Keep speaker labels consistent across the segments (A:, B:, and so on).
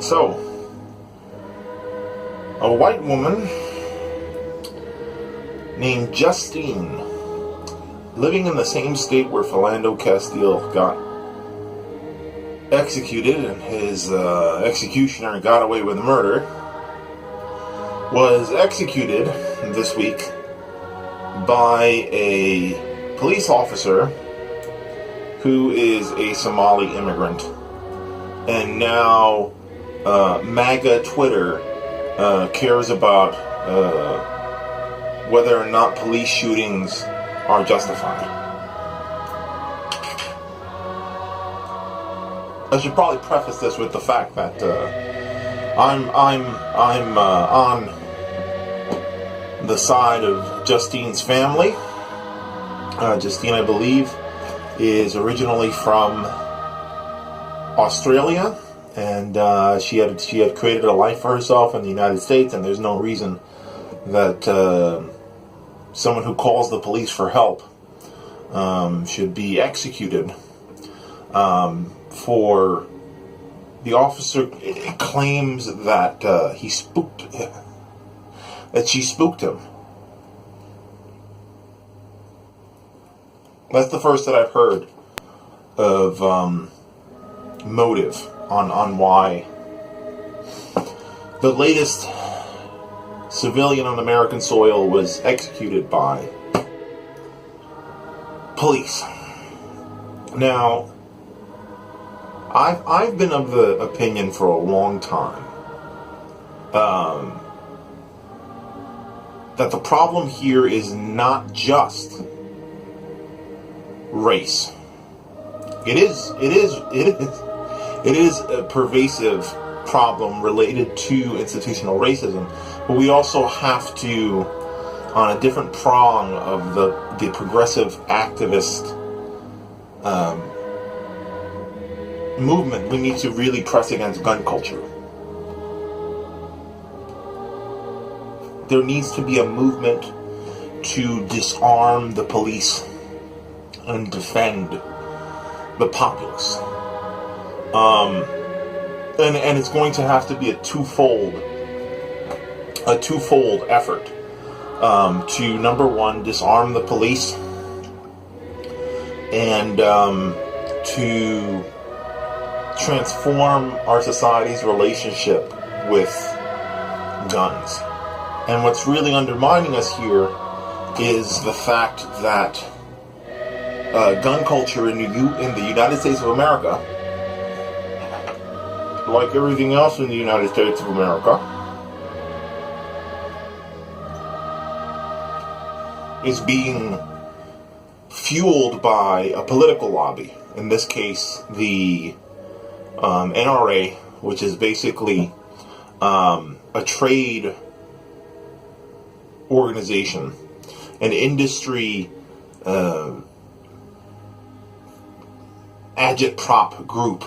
A: So, a white woman named Justine, living in the same state where Philando Castile got executed and his executioner got away with murder, was executed this week by a police officer who is a Somali immigrant. And now MAGA Twitter cares about whether or not police shootings are justified. I should probably preface this with the fact that I'm on the side of Justine's family. Justine, I believe, is originally from Australia, and she had created a life for herself in the United States, and there's no reason that someone who calls the police for help should be executed. For the officer claims that she spooked him. That's the first that I've heard of motive on why the latest civilian on American soil was executed by police. Now, I've been of the opinion for a long time that the problem here is not just race. It is a pervasive problem related to institutional racism, but we also have to, on a different prong of the progressive activist movement, we need to really press against gun culture. There needs to be a movement to disarm the police and defend the populace. And it's going to have to be a twofold effort to, number one, disarm the police, and to transform our society's relationship with guns. And what's really undermining us here is the fact that gun culture in the United States of America, like everything else in the United States of America, is being fueled by a political lobby. In this case, the NRA, which is basically a trade organization, an industry agitprop group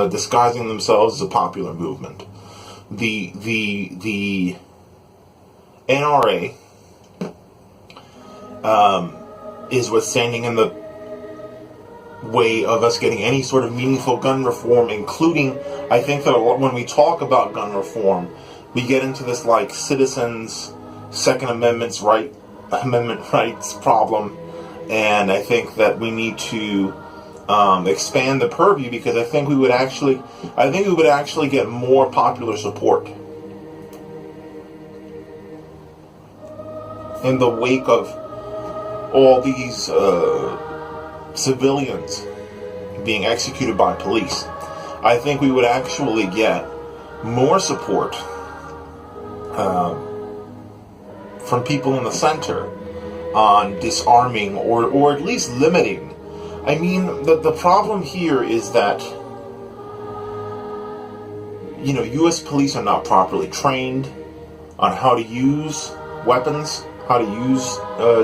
A: disguising themselves as a popular movement. The NRA is what's standing in the way of us getting any sort of meaningful gun reform, including, I think that when we talk about gun reform, we get into this like citizens' Second Amendment rights problem, and I think that we need to expand the purview, because I think we would actually get more popular support in the wake of all these civilians being executed by police. I think we would actually get more support from people in the center on disarming or at least limiting. I mean, the problem here is that, U.S. police are not properly trained on how to use weapons, how to use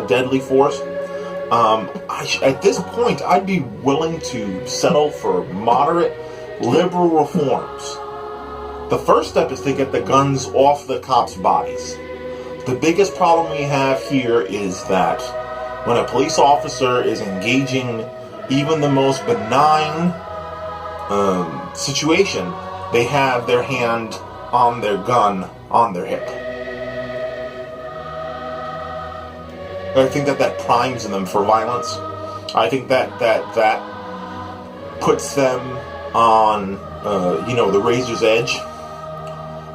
A: deadly force. At this point, I'd be willing to settle for moderate, liberal reforms. The first step is to get the guns off the cops' bodies. The biggest problem we have here is that when a police officer is engaging even the most benign situation they have their hand on their gun on their hip. I think that primes them for violence. I think that puts them on, the razor's edge.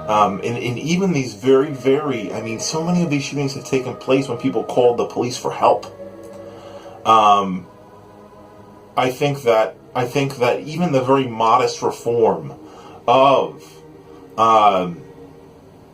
A: And even these very, very, so many of these shootings have taken place when people called the police for help. I think that even the very modest reform of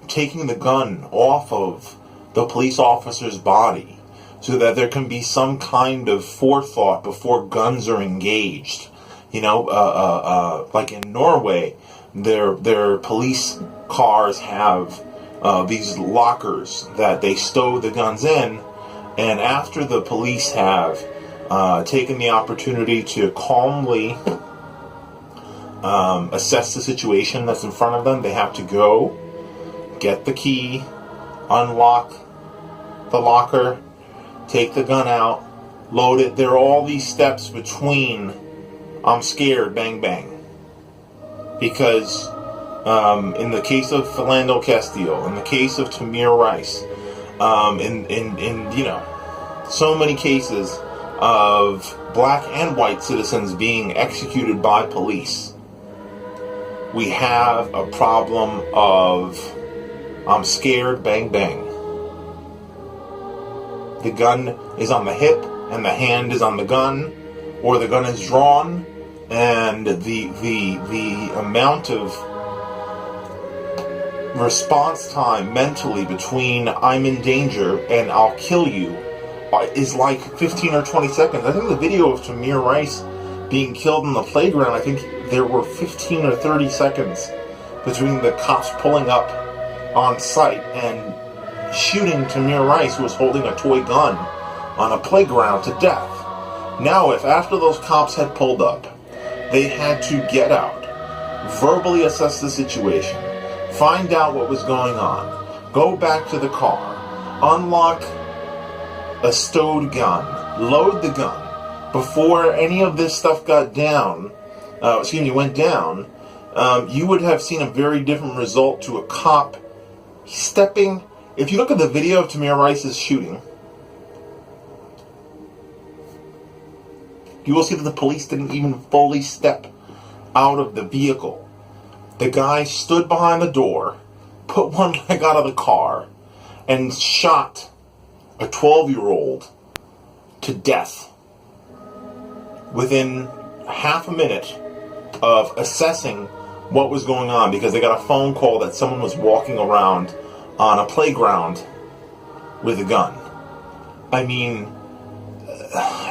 A: taking the gun off of the police officer's body so that there can be some kind of forethought before guns are engaged. Like in Norway, their police cars have these lockers that they stow the guns in, and after the police have taken the opportunity to calmly assess the situation that's in front of them, they have to go get the key, unlock the locker, take the gun out, load it. There are all these steps between I'm scared, bang, bang. Because in the case of Philando Castile, in the case of Tamir Rice, in so many cases of black and white citizens being executed by police, we have a problem of I'm scared, bang, bang. The gun is on the hip and the hand is on the gun, or the gun is drawn, and the amount of response time mentally between I'm in danger and I'll kill you is like 15 or 20 seconds. I think the video of Tamir Rice being killed in the playground, I think there were 15 or 30 seconds between the cops pulling up on site and shooting Tamir Rice, who was holding a toy gun on a playground, to death. Now, if after those cops had pulled up, they had to get out, verbally assess the situation, find out what was going on, go back to the car, unlock a stowed gun, load the gun, before any of this stuff went down, you would have seen a very different result to a cop stepping. If you look at the video of Tamir Rice's shooting, you will see that the police didn't even fully step out of the vehicle. The guy stood behind the door, put one leg out of the car, and shot a 12-year-old to death within half a minute of assessing what was going on, because they got a phone call that someone was walking around on a playground with a gun.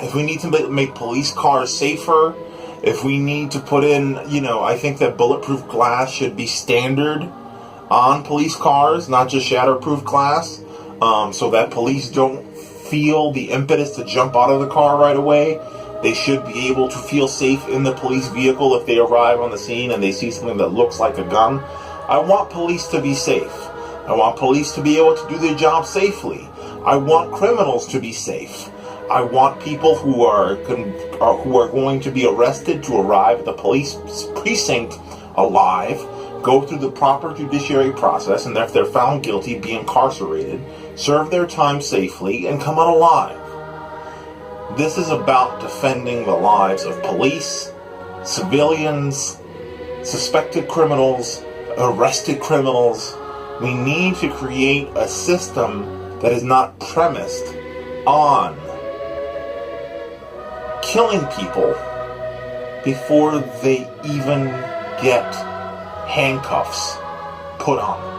A: If we need to make police cars safer, if we need to put in, I think that bulletproof glass should be standard on police cars, not just shatterproof glass, so that police don't feel the impetus to jump out of the car right away. They should be able to feel safe in the police vehicle if they arrive on the scene and they see something that looks like a gun. I want police to be safe. I want police to be able to do their job safely. I want criminals to be safe. I want people who are going to be arrested to arrive at the police precinct alive, go through the proper judiciary process, and if they're found guilty, be incarcerated, serve their time safely, and come out alive. This is about defending the lives of police, civilians, suspected criminals, arrested criminals. We need to create a system that is not premised on killing people before they even get handcuffs put on them.